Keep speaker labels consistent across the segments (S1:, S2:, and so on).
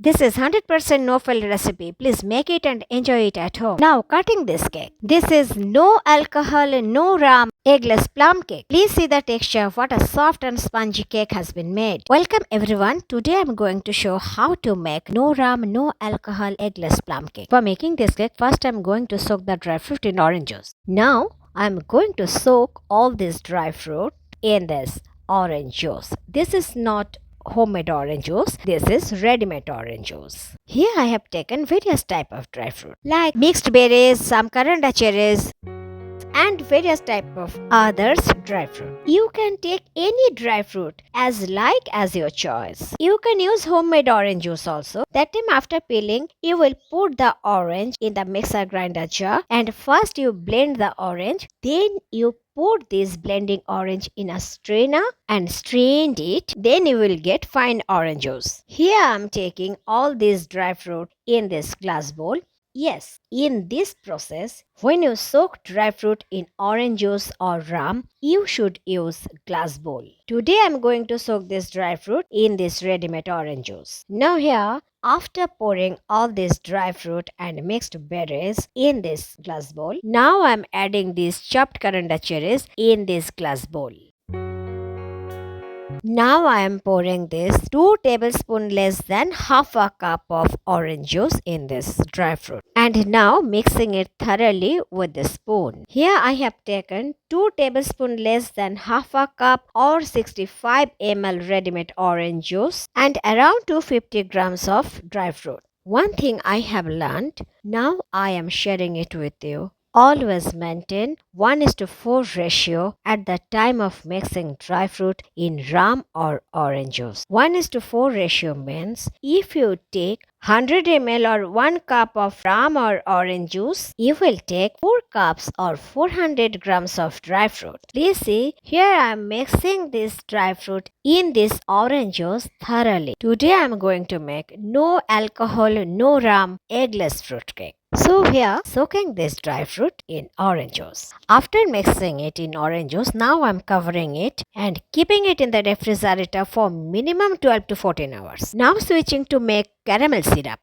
S1: This is 100% no-fail recipe. Please make it and enjoy it at home. Now cutting this cake. This is no alcohol, no rum, eggless plum cake. Please see the texture of what a soft and spongy cake has been made. Welcome everyone. Today I am going to show how to make no rum, no alcohol, eggless plum cake. For making this cake, first I am going to soak the dry fruit in orange juice. Now I am going to soak all this dry fruit in this orange juice. This is not homemade orange juice. This is ready-made orange juice. Here I have taken various type of dry fruit like mixed berries, some coranda cherries, and various type of others dry fruit. You can take any dry fruit as your choice. You can use homemade orange juice also. That time after peeling, you will put the orange in the mixer grinder jar and first you blend the orange, then you put this blending orange in a strainer and strained it, then you will get fine orange juice. Here I am taking all this dry fruit in this glass bowl. Yes, in this process, when you soak dry fruit in orange juice or rum, you should use glass bowl. Today I am going to soak this dry fruit in this ready-made orange juice. Now here, after pouring all this dry fruit and mixed berries in this glass bowl, now I am adding these chopped coranda cherries in this glass bowl. Now I am pouring this 2 tablespoons less than half a cup of orange juice in this dry fruit and now mixing it thoroughly with the spoon. Here I have taken 2 tablespoons less than half a cup or 65 ml ready-made orange juice and around 250 grams of dry fruit. One thing I have learned, now I am sharing it with you. Always maintain 1:4 ratio at the time of mixing dry fruit in rum or orange juice. 1:4 ratio means if you take 100 ml or 1 cup of rum or orange juice, you will take 4 cups or 400 grams of dry fruit. Please see, here I am mixing this dry fruit in this orange juice thoroughly. Today I am going to make no alcohol, no rum, eggless fruit cake. So here, soaking this dry fruit in orange juice. After mixing it in orange juice, now I am covering it and keeping it in the refrigerator for minimum 12 to 14 hours. Now switching to make caramel syrup.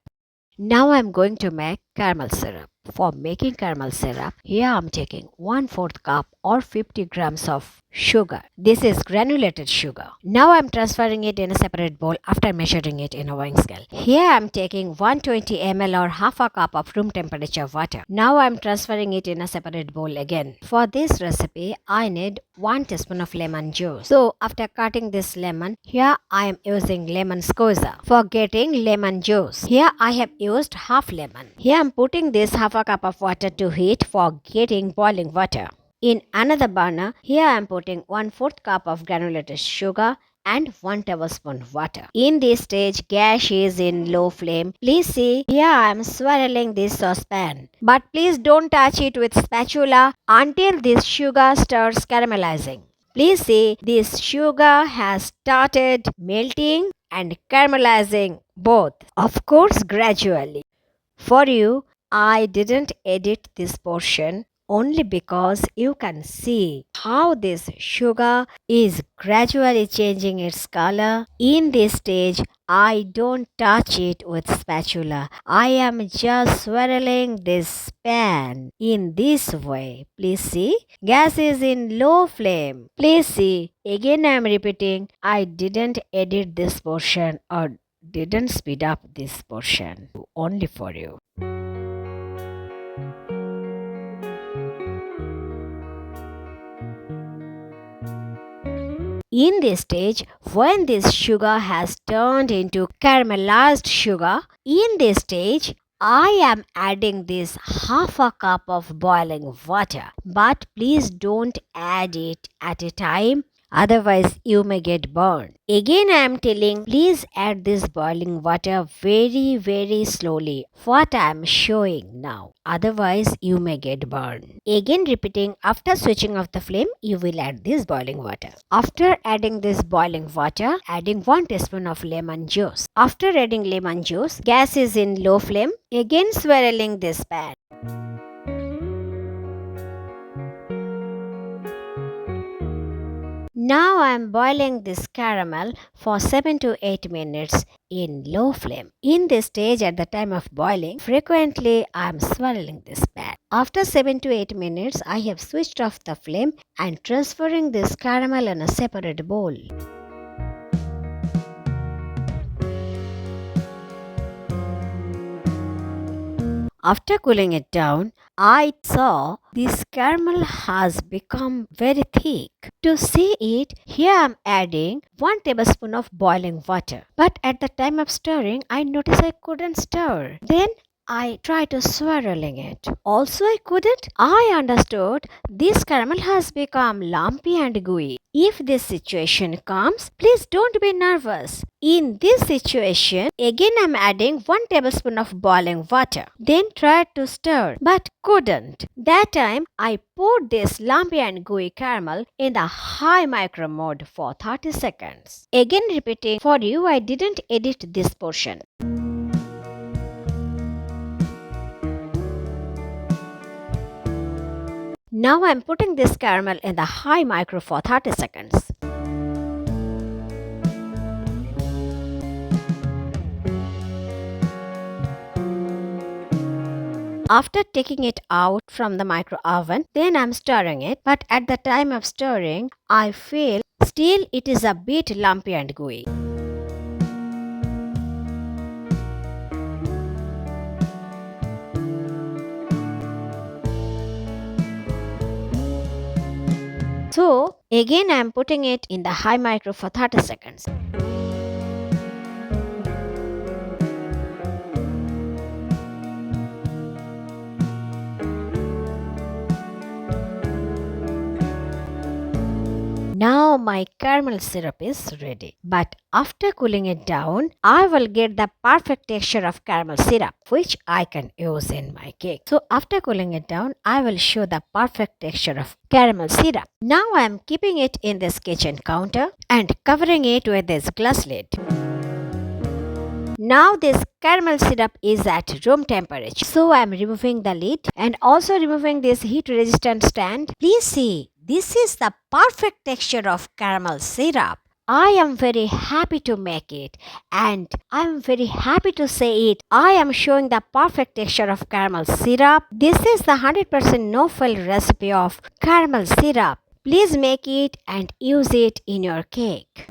S1: Now I am going to make caramel syrup. For making caramel syrup, here I am taking 1/4 cup or 50 grams of sugar. This is granulated sugar. Now I am transferring it in a separate bowl after measuring it in a weighing scale. Here I am taking 120 ml or half a cup of room temperature water. Now I am transferring it in a separate bowl again. For this recipe, I need 1 teaspoon of lemon juice. So after cutting this lemon, here I am using lemon squeezer. For getting lemon juice, here I have used half lemon. Here I am putting this half a cup of water to heat for getting boiling water. In another burner, here I am putting 1/4 cup of granulated sugar and 1 tablespoon water. In this stage, gas is in low flame. Please see, here I am swirling this saucepan. But please don't touch it with spatula until this sugar starts caramelizing. Please see, this sugar has started melting and caramelizing both. Of course, gradually. For you, I didn't edit this portion only because you can see how this sugar is gradually changing its color. In this stage, I don't touch it with spatula. I am just swirling this pan in this way. Please see, gas is in low flame. Please see, again I am repeating, I didn't edit this portion or didn't speed up this portion only for you. In this stage, when this sugar has turned into caramelized sugar, in this stage, I am adding this half a cup of boiling water. But please don't add it at a time. Otherwise, you may get burned. Again, I am telling, please add this boiling water very slowly. What I am showing now. Otherwise, you may get burned. Again, repeating, after switching off the flame, you will add this boiling water. After adding this boiling water, adding 1 teaspoon of lemon juice. After adding lemon juice, gas is in low flame. Again, swirling this pan. Now I am boiling this caramel for 7 to 8 minutes in low flame. In this stage, at the time of boiling, frequently I am swirling this pan. After 7 to 8 minutes, I have switched off the flame and transferring this caramel in a separate bowl. After cooling it down, I saw this caramel has become very thick. To see it, here I am adding 1 tablespoon of boiling water. But at the time of stirring, I noticed I couldn't stir. Then I tried to swirling it. Also I couldn't. I understood this caramel has become lumpy and gooey. If this situation comes, please don't be nervous. In this situation, again I am adding 1 tablespoon of boiling water. Then tried to stir but couldn't. That time I poured this lumpy and gooey caramel in the high micro mode for 30 seconds. Again repeating for you, I didn't edit this portion. Now I am putting this caramel in the high micro for 30 seconds. After taking it out from the micro oven, then I am stirring it, but at the time of stirring, I feel still it is a bit lumpy and gooey. So again I am putting it in the high micro for 30 seconds. Now my caramel syrup is ready. But after cooling it down, I will get the perfect texture of caramel syrup which I can use in my cake. So after cooling it down, I will show the perfect texture of caramel syrup. Now I am keeping it in this kitchen counter and covering it with this glass lid. Now this caramel syrup is at room temperature. So I am removing the lid and also removing this heat resistant stand. Please see, this is the perfect texture of caramel syrup. I am very happy to make it and I am very happy to say it. I am showing the perfect texture of caramel syrup. This is the 100% no-fail recipe of caramel syrup. Please make it and use it in your cake.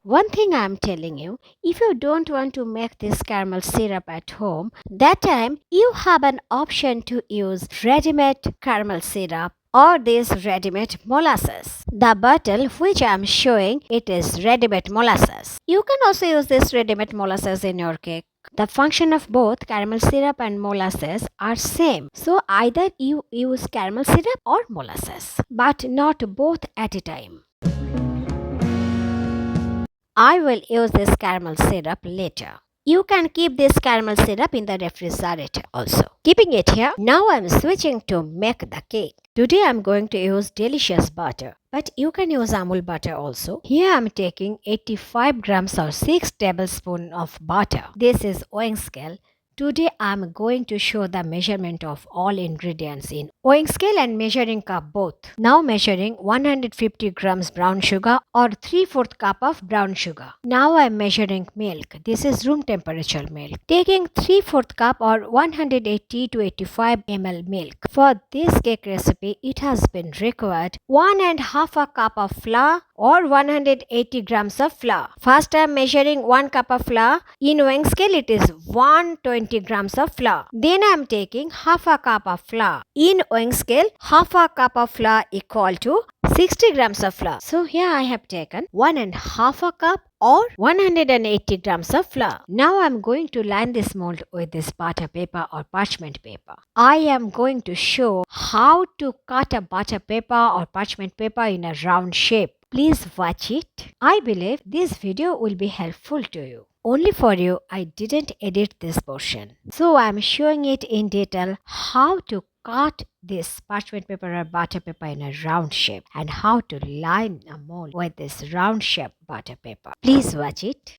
S1: One thing I am telling you, if you don't want to make this caramel syrup at home, that time you have an option to use ready-made caramel syrup or this ready-made molasses. The bottle which I am showing, it is ready-made molasses. You can also use this ready-made molasses in your cake. The function of both caramel syrup and molasses are same. So either you use caramel syrup or molasses, but not both at a time. I will use this caramel syrup later. You can keep this caramel syrup in the refrigerator also. Keeping it here, now I am switching to make the cake. Today I am going to use delicious butter, but you can use Amul butter also. Here I am taking 85 grams or 6 tablespoons of butter. This is weighing scale. Today I am going to show the measurement of all ingredients in weighing scale and measuring cup both. Now measuring 150 grams brown sugar or 3/4 cup of brown sugar. Now I am measuring milk. This is room temperature milk. Taking 3/4 cup or 180 to 85 ml milk. For this cake recipe, it has been required 1.5 cup of flour or 180 grams of flour. First I am measuring 1 cup of flour. In weighing scale it is 120 grams of flour. Then I am taking half a cup of flour. In weighing scale, half a cup of flour equal to 60 grams of flour. So here I have taken 1.5 cup or 180 grams of flour. Now I am going to line this mold with this butter paper or parchment paper. I am going to show how to cut a butter paper or parchment paper in a round shape. Please watch it. I believe this video will be helpful to you. Only for you, I didn't edit this portion. So I am showing it in detail how to cut this parchment paper or butter paper in a round shape and how to line a mold with this round shape butter paper. Please watch it.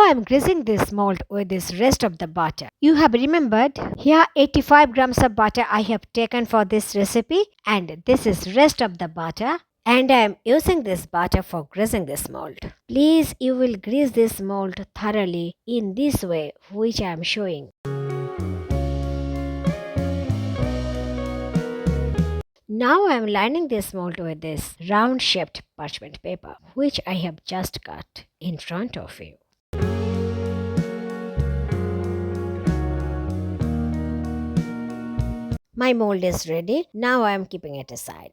S1: Now I'm greasing this mold with this rest of the butter. You have remembered here 85 grams of butter I have taken for this recipe, and this is rest of the butter. And I am using this butter for greasing this mold. Please, you will grease this mold thoroughly in this way which I am showing. Now I am lining this mold with this round shaped parchment paper which I have just cut in front of you. My mold is ready. Now I am keeping it aside.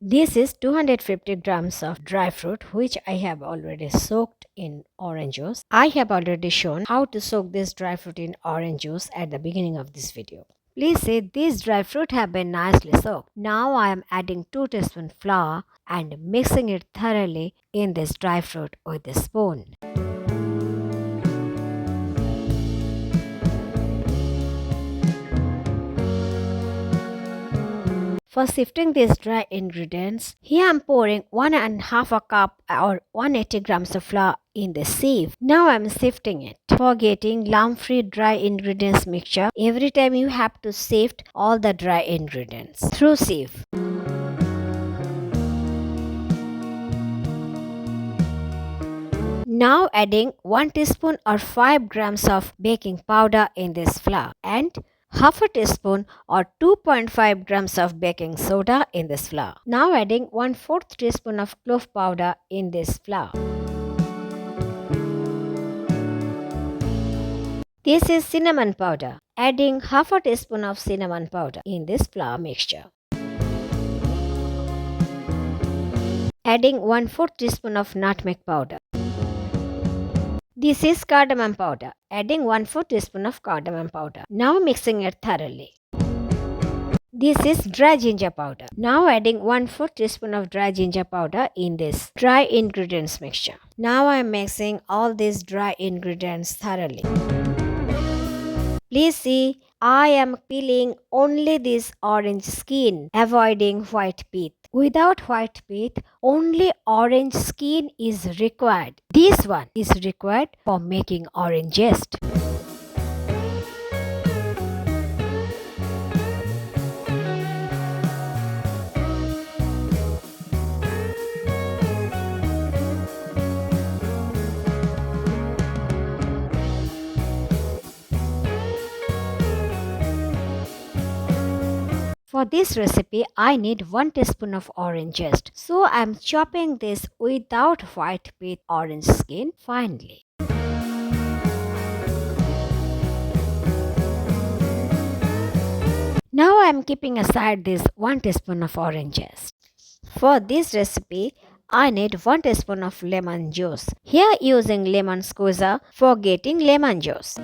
S1: This is 250 grams of dry fruit which I have already soaked in orange juice. I have already shown how to soak this dry fruit in orange juice at the beginning of this video. Please see, these dry fruit have been nicely soaked. Now I am adding 2 teaspoons flour and mixing it thoroughly in this dry fruit with a spoon. For sifting these dry ingredients, here I am pouring 1.5 cup or 180 grams of flour in the sieve. Now I am sifting it. For getting lump-free dry ingredients mixture, every time you have to sift all the dry ingredients through sieve. Now adding 1 teaspoon or 5 grams of baking powder in this flour and half a teaspoon or 2.5 grams of baking soda in this flour. Now adding 1/4 teaspoon of clove powder in this flour. This is cinnamon powder. Adding half a teaspoon of cinnamon powder in this flour mixture. Adding 1/4 teaspoon of nutmeg powder. This is cardamom powder. Adding 1/4 teaspoon of cardamom powder. Now mixing it thoroughly. This is dry ginger powder. Now adding 1/4 teaspoon of dry ginger powder in this dry ingredients mixture. Now I am mixing all these dry ingredients thoroughly. Please see, I am peeling only this orange skin, avoiding white pith. Without white pith, only orange skin is required. This one is required for making orange zest. For this recipe, I need 1 teaspoon of orange zest. So I am chopping this without white pith orange skin finely. Now I am keeping aside this 1 teaspoon of orange zest. For this recipe, I need 1 teaspoon of lemon juice. Here using lemon squeezer for getting lemon juice.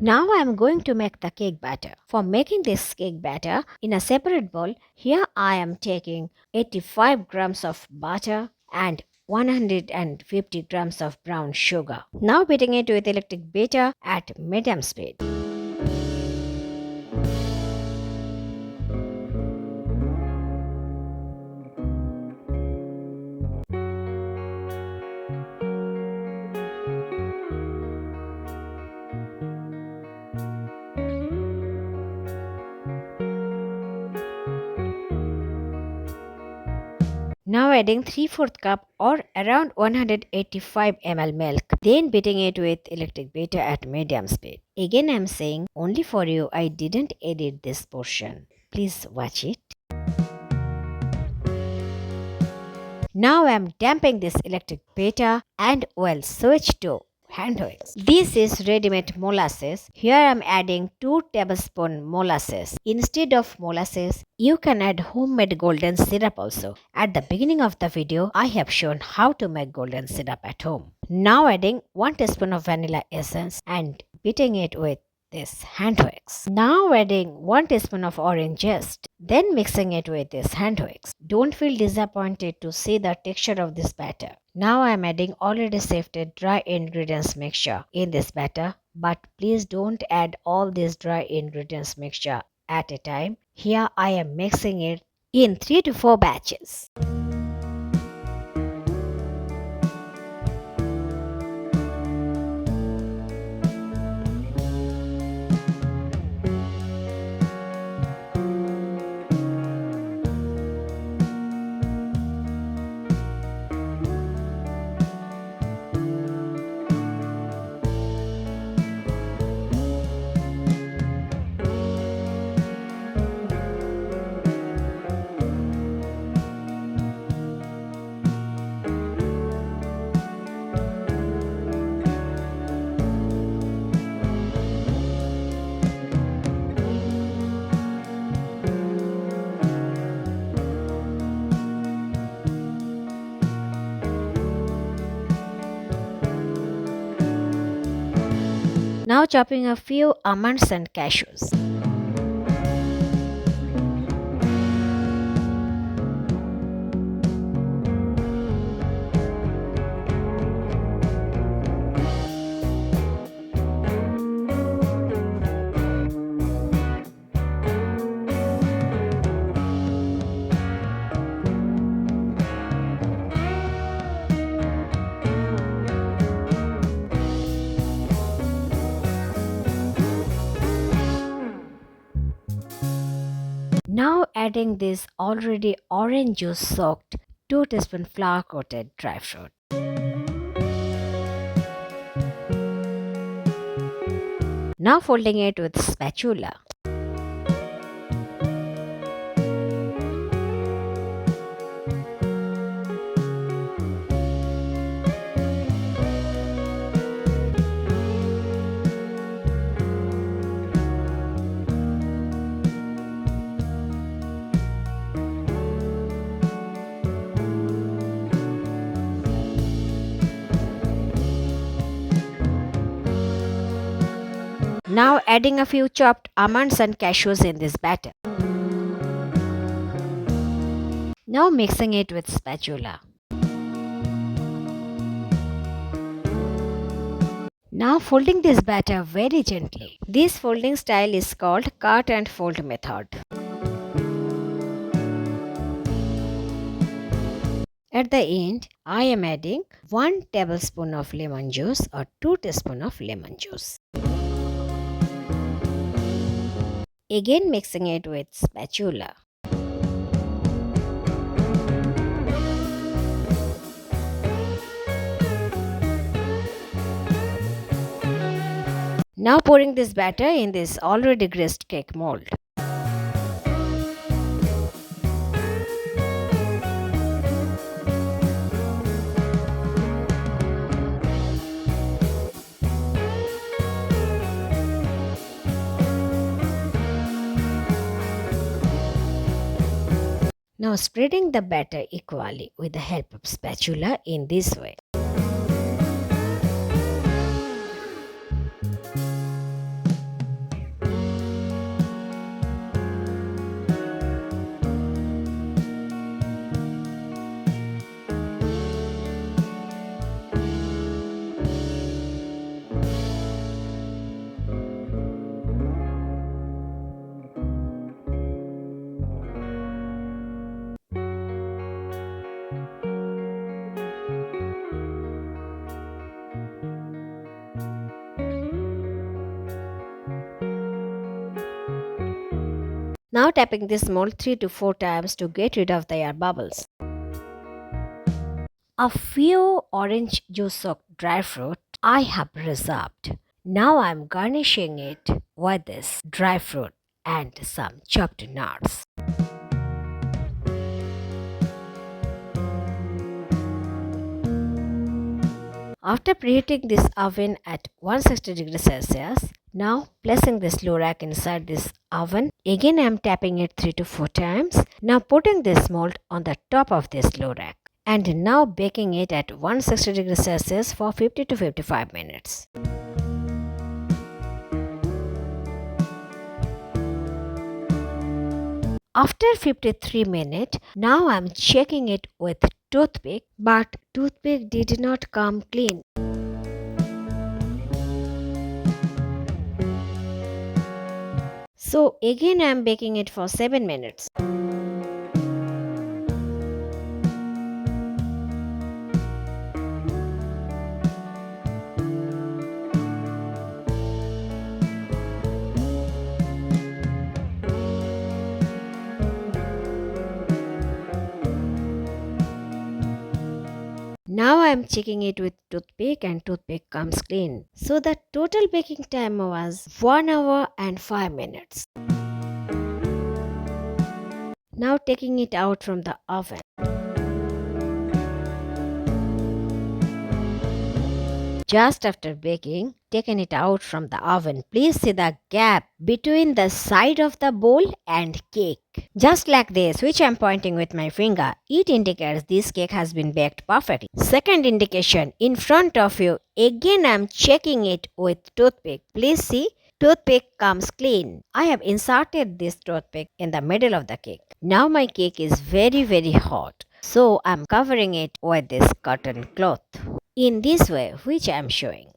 S1: Now I am going to make the cake batter. For making this cake batter, in a separate bowl, here I am taking 85 grams of butter and 150 grams of brown sugar. Now beating it with electric beater at medium speed. Now adding 3/4 cup or around 185 ml milk. Then beating it with electric beater at medium speed. Again I am saying only for you I didn't edit this portion. Please watch it. Now I am damping this electric beater and will switch to hand whisk. This is ready-made molasses. Here I am adding 2 tablespoons molasses. Instead of molasses, you can add homemade golden syrup also. At the beginning of the video, I have shown how to make golden syrup at home. Now adding 1 teaspoon of vanilla essence and beating it with this hand whisk. Now adding 1 teaspoon of orange zest. Then mixing it with this hand whisk. Don't feel disappointed to see the texture of this batter. Now I am adding already sifted dry ingredients mixture in this batter, but please don't add all this dry ingredients mixture at a time. Here I am mixing it in 3 to 4 batches. Now chopping a few almonds and cashews. Now adding this already orange juice soaked 2 teaspoon flour coated dry fruit. Now folding it with spatula. Now adding a few chopped almonds and cashews in this batter. Now mixing it with spatula. Now folding this batter very gently. This folding style is called cut and fold method. At the end, I am adding 1 tablespoon of lemon juice or 2 teaspoons of lemon juice. Again mixing it with spatula. Now pouring this batter in this already greased cake mold. Now spreading the batter equally with the help of spatula in this way. Now tapping this mold 3 to 4 times to get rid of the air bubbles. A few orange juice soaked dry fruit I have reserved. Now I am garnishing it with this dry fruit and some chopped nuts. After preheating this oven at 160 degrees Celsius, now placing the slow rack inside this oven. Again I am tapping it 3 to 4 times. Now putting this mold on the top of this slow rack. And now baking it at 160 degrees Celsius for 50 to 55 minutes. After 53 minutes, now I am checking it with toothpick, but toothpick did not come clean. So again I am baking it for 7 minutes. Now I am checking it with toothpick and toothpick comes clean. So the total baking time was 1 hour and 5 minutes. Now taking it out from the oven. Just after baking, taking it out from the oven, please see the gap between the side of the bowl and cake. Just like this, which I am pointing with my finger, it indicates this cake has been baked perfectly. Second indication, in front of you, again I am checking it with toothpick. Please see, toothpick comes clean. I have inserted this toothpick in the middle of the cake. Now my cake is very hot. So I am covering it with this cotton cloth in this way, which I am showing.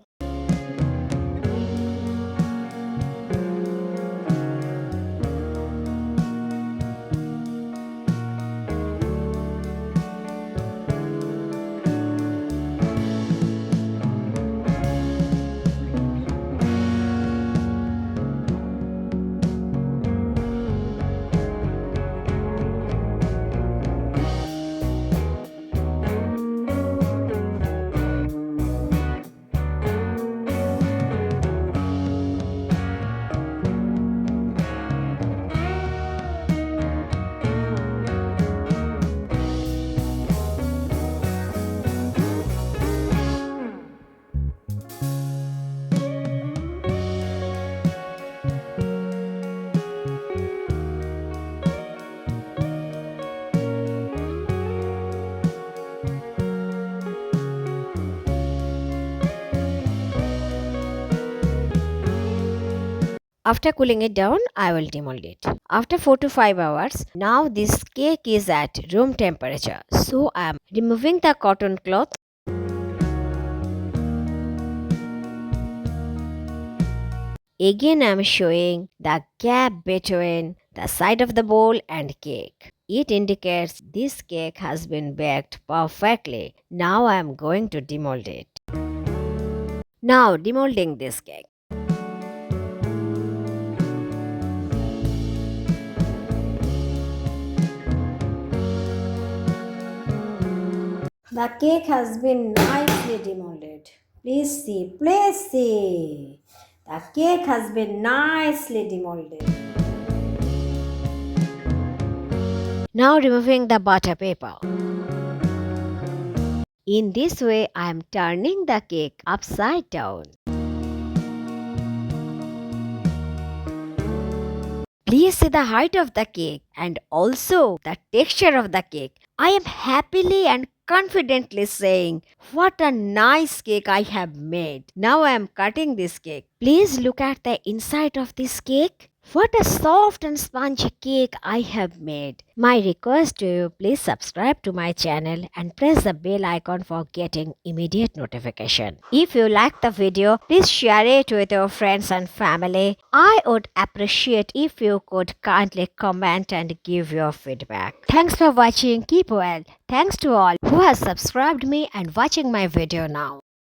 S1: After cooling it down, I will demold it. After 4 to 5 hours, now this cake is at room temperature. So I am removing the cotton cloth. Again I am showing the gap between the side of the bowl and cake. It indicates this cake has been baked perfectly. Now I am going to demold it. Now demolding this cake. The cake has been nicely demolded. Please see, please see. The cake has been nicely demolded. Now removing the butter paper. In this way, I am turning the cake upside down. Please see the height of the cake and also the texture of the cake. I am happily and confidently saying, what a nice cake I have made. Now I am cutting this cake. Please look at the inside of this cake. What a soft and spongy cake I have made. My request to you, please subscribe to my channel and press the bell icon for getting immediate notification. If you like the video, please share it with your friends and family. I would appreciate if you could kindly comment and give your feedback. Thanks for watching. Keep well. Thanks to all who has subscribed me and watching my video now.